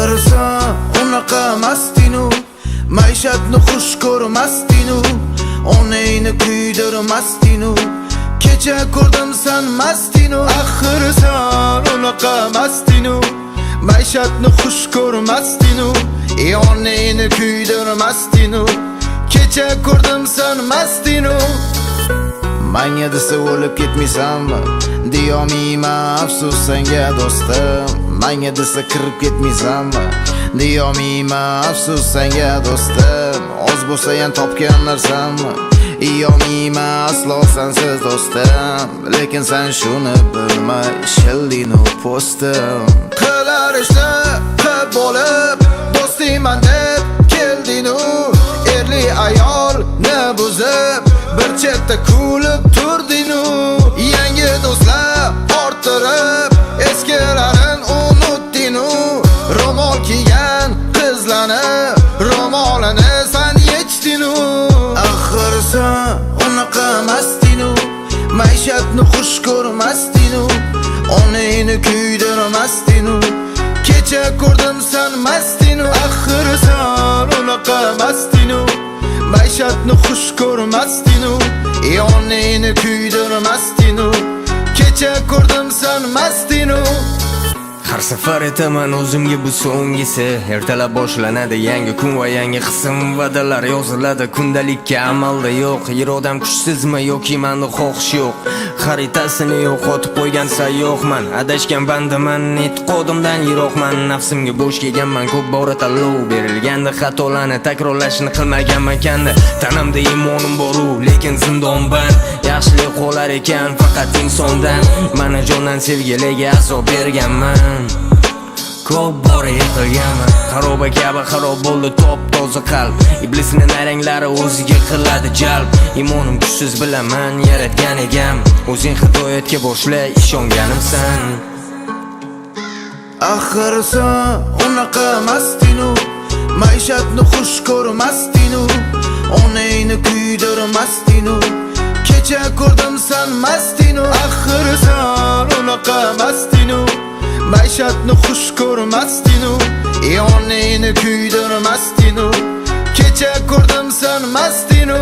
Axir sen unaqa mastinu, maishatni xush ko'rmasdinu, onangni kuydirmasdinu. Kecha ko'rdim sen mastinu. Axir sen unaqa mastinu, maishatni xush ko'rmasdinu, onangni kuydirmasdinu. Kecha ko'rdim sen mastinu. Manga desa o'lib ketmaysanmi? Deyolmayman afsus senga do'stim. Manga desa kirib ketmaysanmi? Deyolmayman afsus senga do'stim. Oz bo'lsa ham topgan narsammi? Deyolmayman aslo sensiz do'stim. Lekin sen shuni bilmay shildinu postim. Qilar ishni qilib bo'lib do'stingman deb keldinu. Erli ayolni buzib bir chetda kulib turdinu. Yangi do'stlar orttirib eskilarin unutdinu. Ro'mol kiygan qizlarni ro'molini san yechdinu. Axir sen unaqa mastinu, maishatni xush ko'rmasdinu, onangni kuydirmasdinu. Kecha ko'rdim sen mastinu. Axir sen unaqa mastinu, maishatni xush ko'rmasdinu, onangni kuydirmasdinu. Kecha ko'rdim sen mastinu. Har safar aytaman o'zimga bu so'nggisi. Ertalab boshlanadi yangi kun va yangi qism. Va'dalar yoziladi kundalikka, amalda yo'q. Irodam kuchsizmi yoki menda xohish yo'q. Xaritasini yo'qotib qo'ygan sayyohman. Adashgan bandaman, e'tiqodimdan yiroqman. Nafsimga bo'sh kelganman, ko'p bora tanlov berilganda xatolarni takrorlashni qilmaganman kanda. Tanamda imonim bor-u, lekin zindon band. Yaxshilik qolar ekan faqat insondan. Mana jondan sevgilarga azob berganman. Ko'p bora yiqilganman, xaroba kabi xarob bo'ldi top-toza qalb. Iblisning nayranglari o'ziga qiladi jalb. Imonim kuchsiz bilaman yaratgan egam. O'zing hidoyatga boshla, ishonganimsan. Axir sen unaqa mastinu, maishatni xush ko'rmasdinu, onangni kuydirmasdinu. Kecha ko'rdim sen mastinu. Axir sen unaqa mastinu, maishatni xush ko'rmasdinu, onangni kuydirmasdinu. Kecha ko'rdim sen mastinu.